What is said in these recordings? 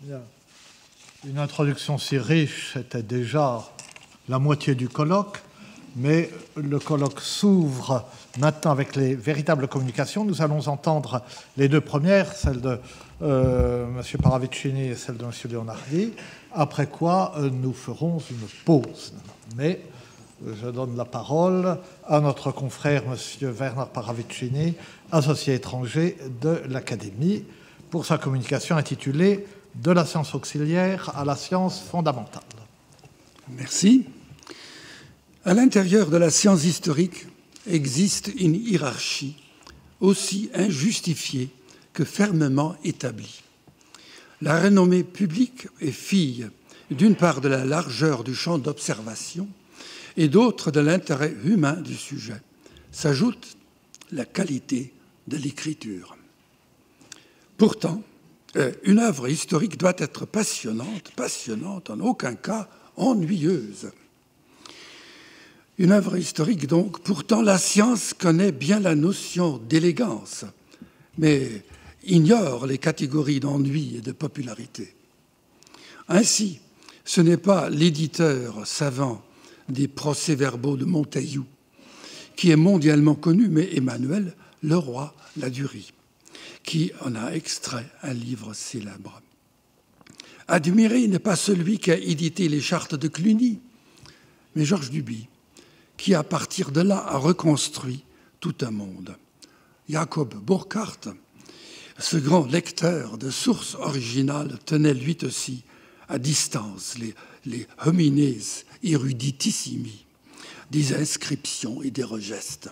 Bien. Une introduction si riche, c'était déjà la moitié du colloque, mais le colloque s'ouvre maintenant avec les véritables communications. Nous allons entendre les deux premières, celle de M. Paravicini et celle de M. Leonardi, après quoi nous ferons une pause. Mais je donne la parole à notre confrère M. Werner Paravicini, associé étranger de l'Académie, pour sa communication intitulée « De la science auxiliaire à la science fondamentale ». Merci. À l'intérieur de la science historique existe une hiérarchie aussi injustifiée que fermement établie. La renommée publique est fille d'une part de la largeur du champ d'observation et d'autre de l'intérêt humain du sujet. S'ajoute la qualité de l'écriture. Pourtant, une œuvre historique doit être passionnante, en aucun cas ennuyeuse. Une œuvre historique, donc, pourtant la science connaît bien la notion d'élégance, mais ignore les catégories d'ennui et de popularité. Ainsi, ce n'est pas l'éditeur savant des procès-verbaux de Montaigu, qui est mondialement connu, mais Emmanuel Leroy-Ladurie, qui en a extrait un livre célèbre. Admiré n'est pas celui qui a édité les chartes de Cluny, mais Georges Duby, qui, à partir de là, a reconstruit tout un monde. Jacob Burckhardt, ce grand lecteur de sources originales, tenait lui aussi à distance les homines eruditissimi des inscriptions et des regestes.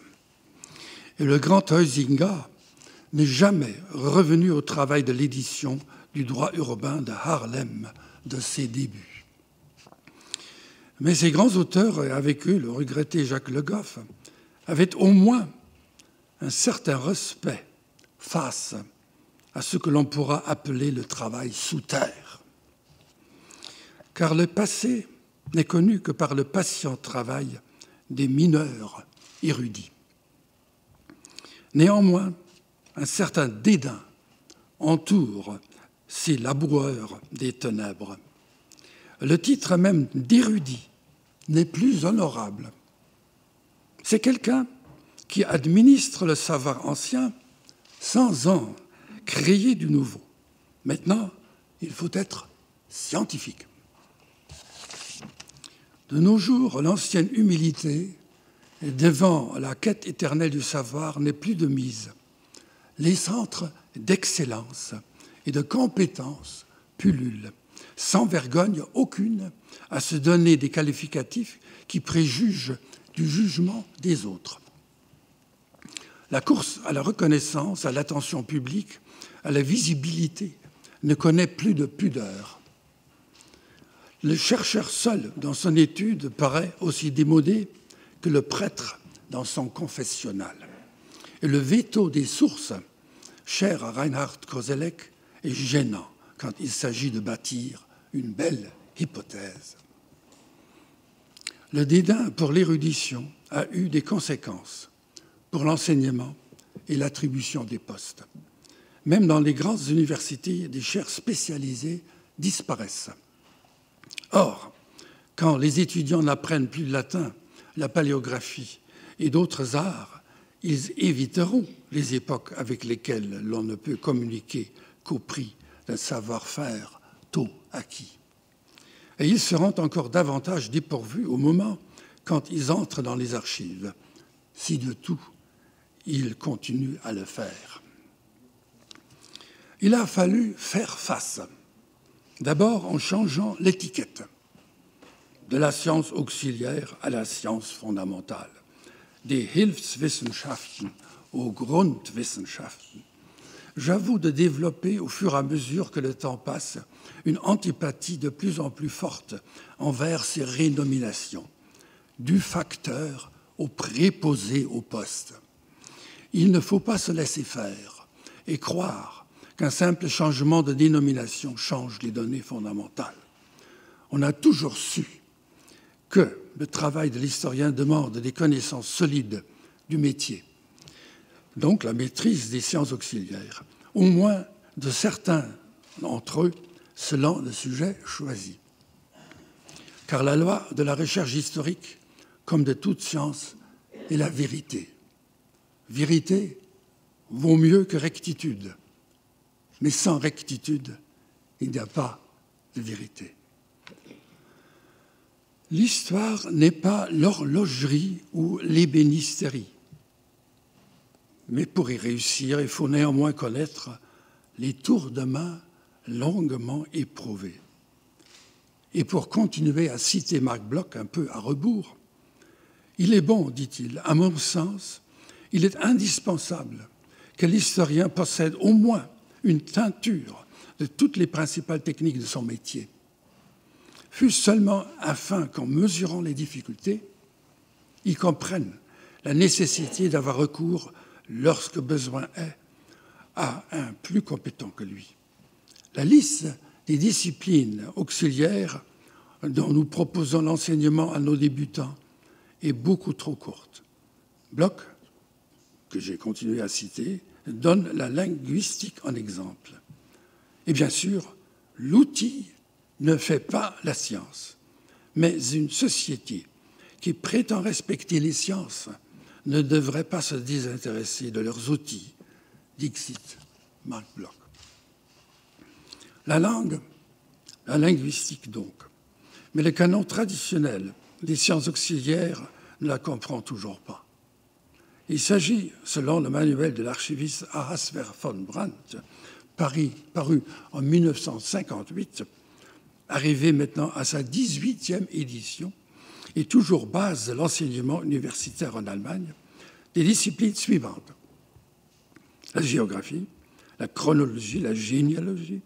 Et le grand Huizinga n'est jamais revenu au travail de l'édition du droit urbain de Haarlem de ses débuts. Mais ces grands auteurs, et avec eux le regretté Jacques Le Goff, avaient au moins un certain respect face à ce que l'on pourra appeler le travail sous terre. Car le passé n'est connu que par le patient travail des mineurs érudits. Néanmoins, un certain dédain entoure ces laboureurs des ténèbres. Le titre même d'érudit n'est plus honorable. C'est quelqu'un qui administre le savoir ancien sans en créer du nouveau. Maintenant, il faut être scientifique. De nos jours, l'ancienne humilité devant la quête éternelle du savoir n'est plus de mise. Les centres d'excellence et de compétence pullulent, sans vergogne aucune, à se donner des qualificatifs qui préjugent du jugement des autres. La course à la reconnaissance, à l'attention publique, à la visibilité ne connaît plus de pudeur. Le chercheur seul dans son étude paraît aussi démodé que le prêtre dans son confessionnal. Et le veto des sources, cher à Reinhard Koselleck, est gênant quand il s'agit de bâtir une belle hypothèse. Le dédain pour l'érudition a eu des conséquences pour l'enseignement et l'attribution des postes. Même dans les grandes universités, des chaires spécialisées disparaissent. Or, quand les étudiants n'apprennent plus le latin, la paléographie et d'autres arts, ils éviteront les époques avec lesquelles l'on ne peut communiquer qu'au prix d'un savoir-faire tôt acquis. Et ils seront encore davantage dépourvus au moment quand ils entrent dans les archives, si de tout, ils continuent à le faire. Il a fallu faire face, d'abord en changeant l'étiquette de la science auxiliaire à la science fondamentale, des Hilfswissenschaften aux Grundwissenschaften. J'avoue de développer au fur et à mesure que le temps passe une antipathie de plus en plus forte envers ces rénominations, du facteur au préposé au poste. Il ne faut pas se laisser faire et croire qu'un simple changement de dénomination change les données fondamentales. On a toujours su que le travail de l'historien demande des connaissances solides du métier, donc la maîtrise des sciences auxiliaires, au moins de certains d'entre eux, selon le sujet choisi. Car la loi de la recherche historique, comme de toute science, est la vérité. Vérité vaut mieux que rectitude, mais sans rectitude, il n'y a pas de vérité. L'histoire n'est pas l'horlogerie ou l'ébénisterie. Mais pour y réussir, il faut néanmoins connaître les tours de main longuement éprouvés. Et pour continuer à citer Marc Bloch un peu à rebours, il est bon, dit-il, à mon sens, il est indispensable que l'historien possède au moins une teinture de toutes les principales techniques de son métier, fût-ce seulement afin qu'en mesurant les difficultés, il comprenne la nécessité d'avoir recours, lorsque besoin est, à un plus compétent que lui. La liste des disciplines auxiliaires dont nous proposons l'enseignement à nos débutants est beaucoup trop courte. Bloch, que j'ai continué à citer, donne la linguistique en exemple. Et bien sûr, l'outil ne fait pas la science, mais une société qui prétend respecter les sciences ne devrait pas se désintéresser de leurs outils, dixit Marc Bloch. La langue, la linguistique donc, mais le canon traditionnel des sciences auxiliaires ne la comprend toujours pas. Il s'agit, selon le manuel de l'archiviste Ahasver von Brandt, paru en 1958, arrivé maintenant à sa 18e édition, et toujours base de l'enseignement universitaire en Allemagne, des disciplines suivantes. La géographie, la chronologie, la généalogie,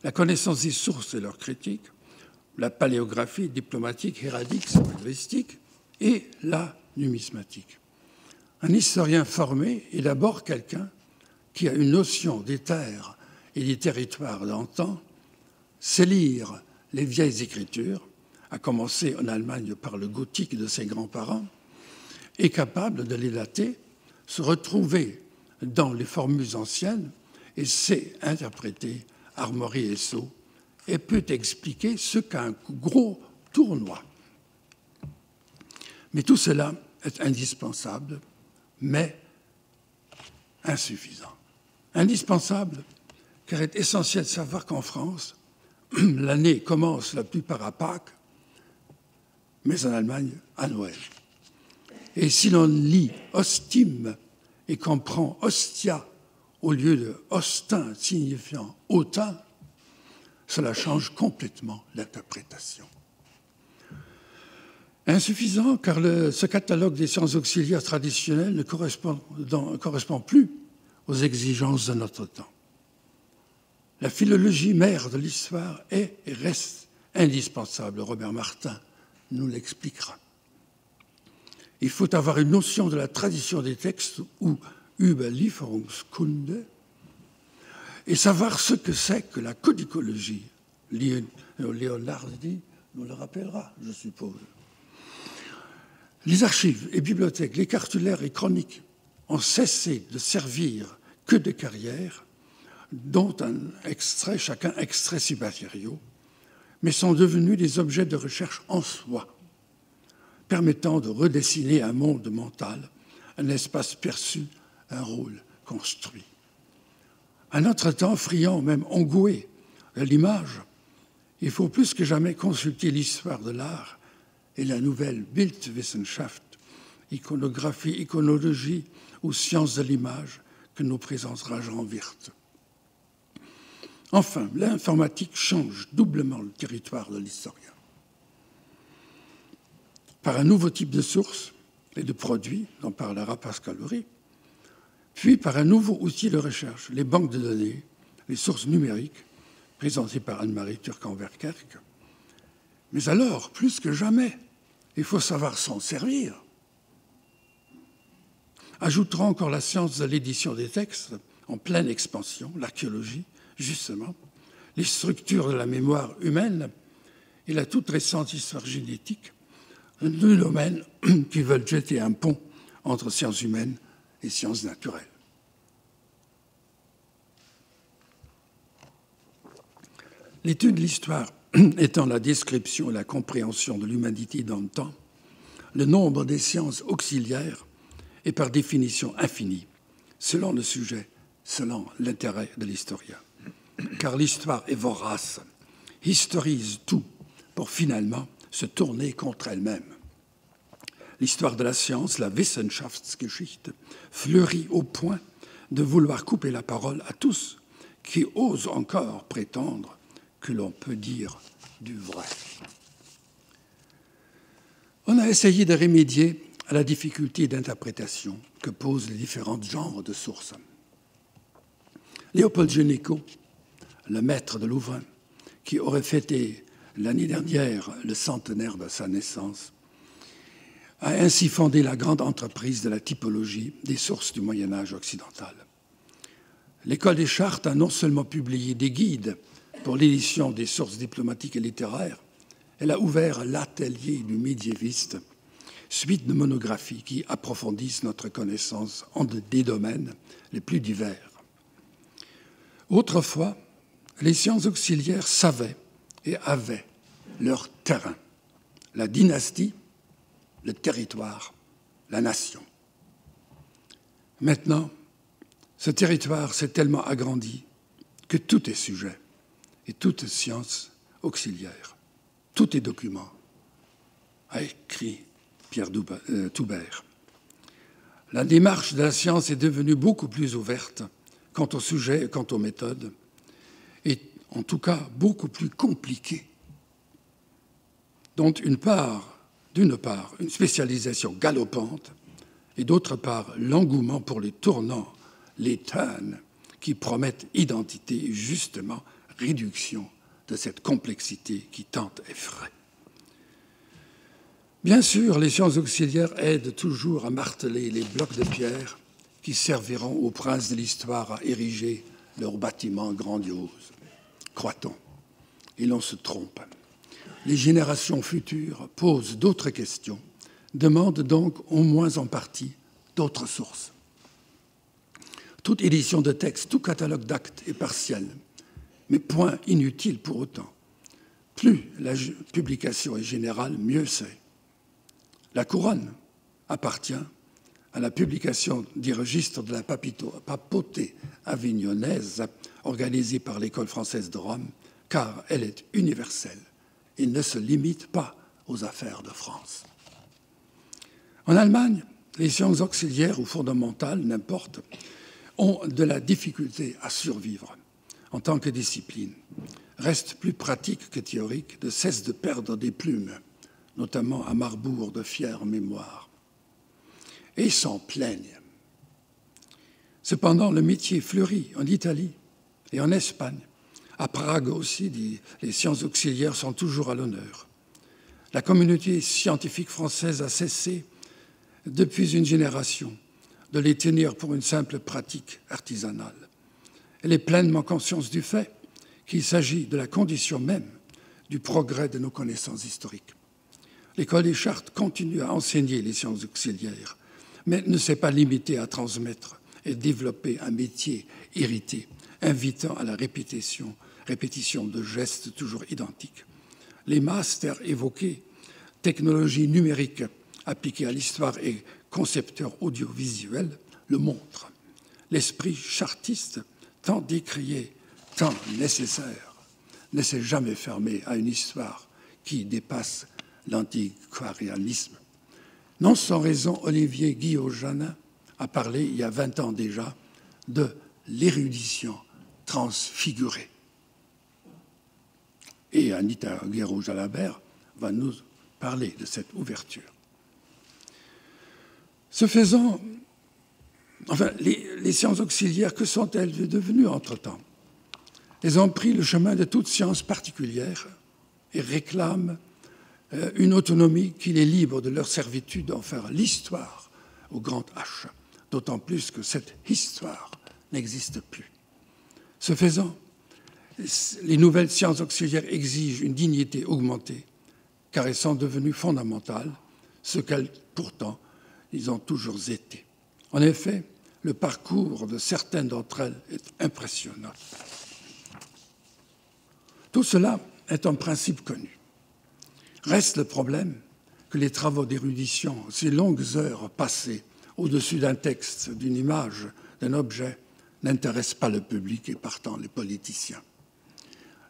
la connaissance des sources et leurs critiques, la paléographie diplomatique, héraldique, linguistique et la numismatique. Un historien formé est d'abord quelqu'un qui a une notion des terres et des territoires d'antan, sait lire les vieilles écritures, à commencer en Allemagne par le gothique de ses grands-parents, est capable de les dater, se retrouver dans les formules anciennes et sait interpréter armoiries et sceaux et peut expliquer ce qu'un gros tournoi. Mais tout cela est indispensable, mais insuffisant. Indispensable, car il est essentiel de savoir qu'en France, l'année commence la plupart à Pâques, mais en Allemagne, à Noël. Et si l'on lit ostime et qu'on prend ostia au lieu de ostin signifiant autin, cela change complètement l'interprétation. Insuffisant, car ce catalogue des sciences auxiliaires traditionnelles ne correspond plus aux exigences de notre temps. La philologie mère de l'histoire est et reste indispensable. Robert Martin nous l'expliquera. Il faut avoir une notion de la tradition des textes ou Überlieferungskunde et savoir ce que c'est que la codicologie. Leonardi nous le rappellera, je suppose. Les archives et bibliothèques, les cartulaires et chroniques ont cessé de servir que de carrières, dont chacun extrait ses matériaux, mais sont devenus des objets de recherche en soi, permettant de redessiner un monde mental, un espace perçu, un rôle construit. À notre temps, friand, même engoué de l'image, il faut plus que jamais consulter l'histoire de l'art et la nouvelle Bildwissenschaft, iconographie, iconologie ou sciences de l'image que nous présentera Jean Wirth. Enfin, l'informatique change doublement le territoire de l'historien. Par un nouveau type de sources et de produits, dont parlera Pascal Horry, puis par un nouveau outil de recherche, les banques de données, les sources numériques, présentées par Anne-Marie Turcan-Verkerk. Mais alors, plus que jamais, il faut savoir s'en servir. Ajoutera encore la science de l'édition des textes, en pleine expansion, l'archéologie, justement, les structures de la mémoire humaine et la toute récente histoire génétique, deux domaines qui veulent jeter un pont entre sciences humaines et sciences naturelles. L'étude de l'histoire étant la description et la compréhension de l'humanité dans le temps, le nombre des sciences auxiliaires est par définition infini, selon le sujet, selon l'intérêt de l'historien. Car l'histoire est vorace, historise tout pour finalement se tourner contre elle-même. L'histoire de la science, la Wissenschaftsgeschichte, fleurit au point de vouloir couper la parole à tous qui osent encore prétendre que l'on peut dire du vrai. On a essayé de remédier à la difficulté d'interprétation que posent les différents genres de sources. Léopold Généco, le maître de Louvain, qui aurait fêté l'année dernière le centenaire de sa naissance, a ainsi fondé la grande entreprise de la typologie des sources du Moyen-Âge occidental. L'École des Chartes a non seulement publié des guides pour l'édition des sources diplomatiques et littéraires, elle a ouvert l'atelier du médiéviste, suite de monographies qui approfondissent notre connaissance en des domaines les plus divers. Autrefois, les sciences auxiliaires savaient et avaient leur terrain, la dynastie, le territoire, la nation. Maintenant, ce territoire s'est tellement agrandi que tout est sujet et toute science auxiliaire, tout est document, a écrit Pierre Toubert. La démarche de la science est devenue beaucoup plus ouverte quant au sujet et quant aux méthodes, et en tout cas beaucoup plus compliquée, dont d'une part, une spécialisation galopante, et d'autre part, l'engouement pour les tournants, les turns, qui promettent identité et justement réduction de cette complexité qui tant effraie. Bien sûr, les sciences auxiliaires aident toujours à marteler les blocs de pierre qui serviront aux princes de l'histoire à ériger leurs bâtiments grandioses. Croit-on? Et l'on se trompe. Les générations futures posent d'autres questions, demandent donc au moins en partie d'autres sources. Toute édition de texte, tout catalogue d'actes est partiel, mais point inutile pour autant. Plus la publication est générale, mieux c'est. La couronne appartient à la publication des registres de la papauté avignonnaise organisée par l'École française de Rome, car elle est universelle et ne se limite pas aux affaires de France. En Allemagne, les sciences auxiliaires ou fondamentales, n'importe, ont de la difficulté à survivre en tant que discipline, restent plus pratiques que théoriques, ne cessent de perdre des plumes, notamment à Marbourg de fière mémoire, et s'en plaignent. Cependant, le métier fleurit en Italie et en Espagne. À Prague aussi, les sciences auxiliaires sont toujours à l'honneur. La communauté scientifique française a cessé, depuis une génération, de les tenir pour une simple pratique artisanale. Elle est pleinement consciente du fait qu'il s'agit de la condition même du progrès de nos connaissances historiques. L'École des Chartes continue à enseigner les sciences auxiliaires, mais ne s'est pas limitée à transmettre et développer un métier hérité, invitant à la répétition de gestes toujours identiques. Les masters évoqués, technologie numérique appliquée à l'histoire et concepteur audiovisuel, le montrent. L'esprit chartiste, tant décrié, tant nécessaire, ne s'est jamais fermé à une histoire qui dépasse l'antiquarianisme. Non sans raison, Olivier Guillot-Janin a parlé, il y a 20 ans déjà, de l'érudition transfigurée. Et Anita Guéraud-Jalabert va nous parler de cette ouverture. Ce faisant, enfin, les sciences auxiliaires, que sont-elles devenues entre-temps? Elles ont pris le chemin de toute science particulière et réclament une autonomie qui les libre de leur servitude d'en faire l'histoire au grand H, d'autant plus que cette histoire n'existe plus. Ce faisant, les nouvelles sciences auxiliaires exigent une dignité augmentée, car elles sont devenues fondamentales, ce qu'elles, pourtant, ils ont toujours été. En effet, le parcours de certaines d'entre elles est impressionnant. Tout cela est un principe connu. Reste le problème que les travaux d'érudition, ces longues heures passées au-dessus d'un texte, d'une image, d'un objet, n'intéressent pas le public et partant les politiciens.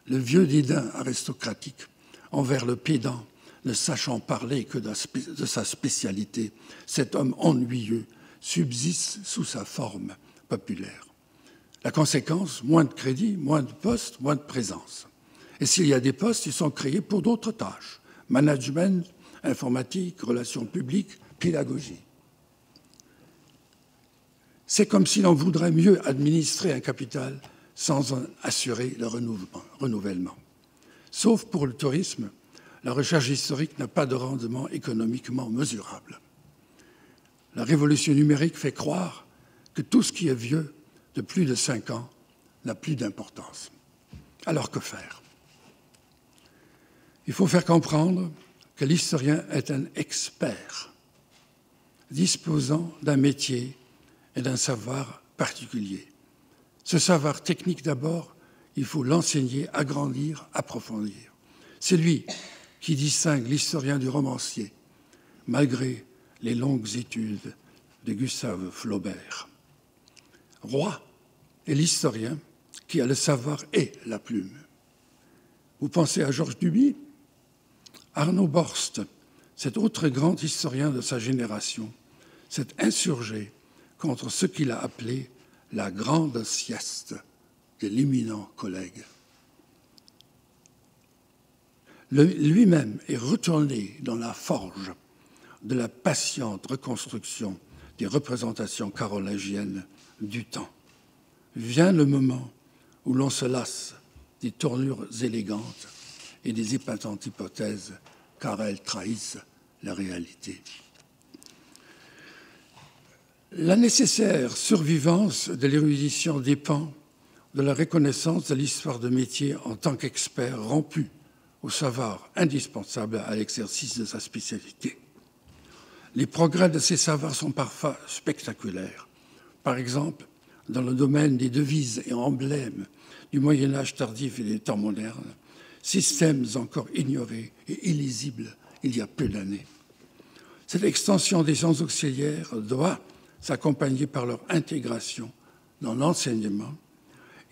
Le vieux dédain aristocratique envers le pédant, ne sachant parler que de sa spécialité, cet homme ennuyeux subsiste sous sa forme populaire. La conséquence, moins de crédit, moins de postes, moins de présence. Et s'il y a des postes, ils sont créés pour d'autres tâches. Management, informatique, relations publiques, pédagogie. C'est comme si l'on voudrait mieux administrer un capital sans en assurer le renouvellement. Sauf pour le tourisme, la recherche historique n'a pas de rendement économiquement mesurable. La révolution numérique fait croire que tout ce qui est vieux de plus de 5 ans n'a plus d'importance. Alors que faire? Il faut faire comprendre que l'historien est un expert, disposant d'un métier et d'un savoir particulier. Ce savoir technique d'abord, il faut l'enseigner, agrandir, approfondir. C'est lui qui distingue l'historien du romancier, malgré les longues études de Gustave Flaubert. Roy est l'historien qui a le savoir et la plume. Vous pensez à Georges Duby? Arnaud Borst, cet autre grand historien de sa génération, s'est insurgé contre ce qu'il a appelé la grande sieste de l'éminent collègue. Lui-même est retourné dans la forge de la patiente reconstruction des représentations carolingiennes du temps. Vient le moment où l'on se lasse des tournures élégantes et des épatantes hypothèses, car elles trahissent la réalité. La nécessaire survivance de l'érudition dépend de la reconnaissance de l'histoire de métier en tant qu'expert rompu au savoir indispensable à l'exercice de sa spécialité. Les progrès de ces savoirs sont parfois spectaculaires. Par exemple, dans le domaine des devises et emblèmes du Moyen-Âge tardif et des temps modernes, systèmes encore ignorés et illisibles il y a peu d'années. Cette extension des sciences auxiliaires doit s'accompagner par leur intégration dans l'enseignement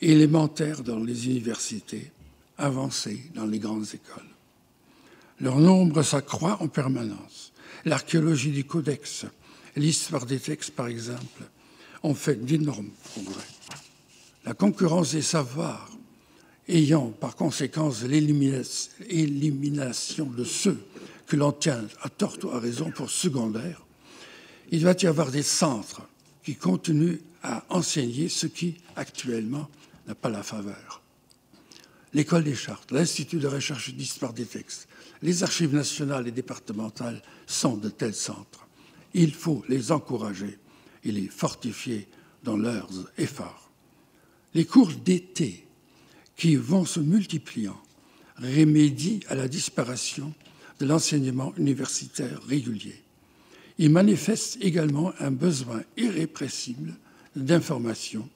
élémentaire dans les universités, avancé dans les grandes écoles. Leur nombre s'accroît en permanence. L'archéologie du codex, l'histoire des textes, par exemple, ont fait d'énormes progrès. La concurrence des savoirs ayant par conséquence l'élimination de ceux que l'on tient à tort ou à raison pour secondaires, il doit y avoir des centres qui continuent à enseigner ce qui, actuellement, n'a pas la faveur. L'École des Chartes, l'Institut de recherche d'histoire des textes, les archives nationales et départementales sont de tels centres. Il faut les encourager et les fortifier dans leurs efforts. Les cours d'été qui vont se multipliant remédient à la disparition de l'enseignement universitaire régulier. Ils manifestent également un besoin irrépressible d'information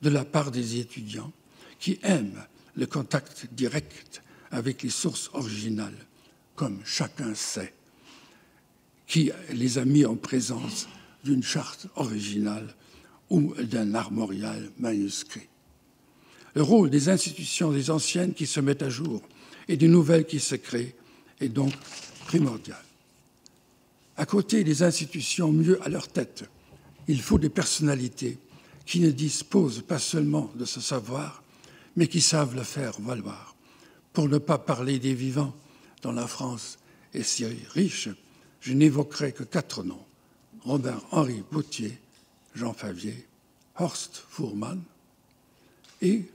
de la part des étudiants qui aiment le contact direct avec les sources originales, comme chacun sait, qui les a mis en présence d'une charte originale ou d'un armorial manuscrit. Le rôle des institutions des anciennes qui se mettent à jour et des nouvelles qui se créent est donc primordial. À côté des institutions mieux à leur tête, il faut des personnalités qui ne disposent pas seulement de ce savoir, mais qui savent le faire valoir. Pour ne pas parler des vivants, dont la France est si riche, je n'évoquerai que 4 noms: Robert-Henri Bouthier, Jean Favier, Horst Fuhrmann et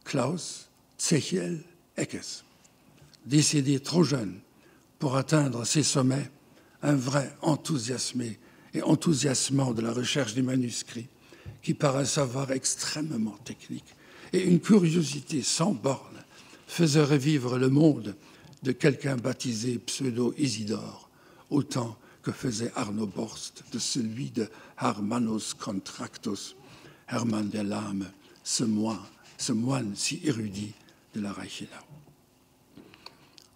Klaus Tschechiel Eckes, décédé trop jeune pour atteindre ces sommets, un vrai enthousiasmé et enthousiasmant de la recherche des manuscrits, qui par un savoir extrêmement technique et une curiosité sans borne faisait revivre le monde de quelqu'un baptisé pseudo-Isidore, autant que faisait Arnaud Borst de celui de Hermannus Contractus, Hermann der Lahme, ce moine si érudit de la Reichenau.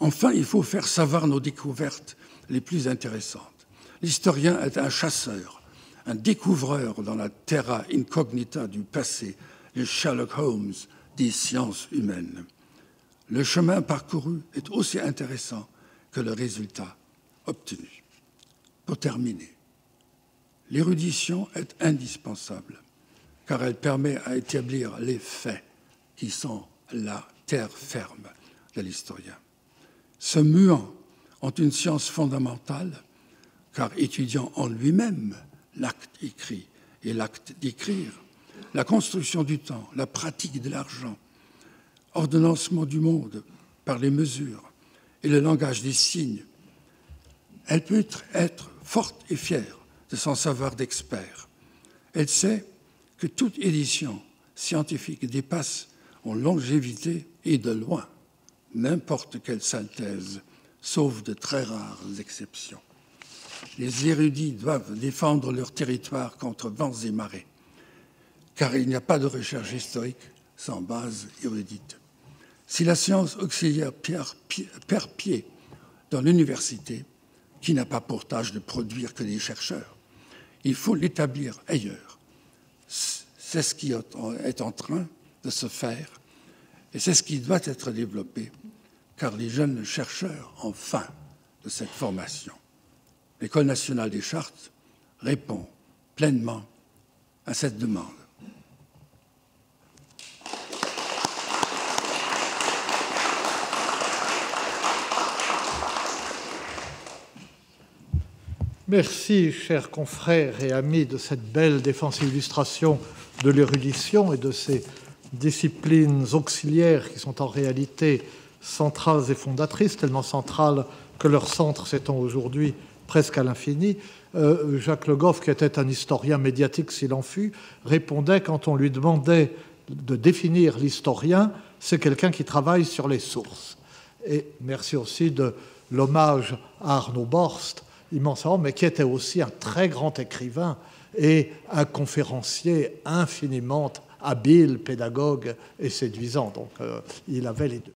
Enfin, il faut faire savoir nos découvertes les plus intéressantes. L'historien est un chasseur, un découvreur dans la terra incognita du passé, le Sherlock Holmes des sciences humaines. Le chemin parcouru est aussi intéressant que le résultat obtenu. Pour terminer, l'érudition est indispensable car elle permet à établir les faits qui sont la terre ferme de l'historien. Se muant en une science fondamentale, car étudiant en lui-même l'acte écrit et l'acte d'écrire, la construction du temps, la pratique de l'argent, ordonnancement du monde par les mesures et le langage des signes, elle peut être forte et fière de son savoir d'expert. Elle sait que toute édition scientifique dépasse en longévité et de loin n'importe quelle synthèse, sauf de très rares exceptions. Les érudits doivent défendre leur territoire contre vents et marées, car il n'y a pas de recherche historique sans base érudite. Si la science auxiliaire perd pied dans l'université, qui n'a pas pour tâche de produire que des chercheurs, il faut l'établir ailleurs. C'est ce qui est en train de se faire et c'est ce qui doit être développé, car les jeunes chercheurs ont faim de cette formation. L'École nationale des chartes répond pleinement à cette demande. Merci, chers confrères et amis, de cette belle défense et illustration de l'érudition et de ces disciplines auxiliaires qui sont en réalité centrales et fondatrices, tellement centrales que leur centre s'étend aujourd'hui presque à l'infini. Jacques Le Goff, qui était un historien médiatique s'il en fut, répondait quand on lui demandait de définir l'historien, c'est quelqu'un qui travaille sur les sources. Et merci aussi de l'hommage à Arnaud Borst, immensément, mais qui était aussi un très grand écrivain et un conférencier infiniment habile, pédagogue et séduisant. Donc il avait les deux.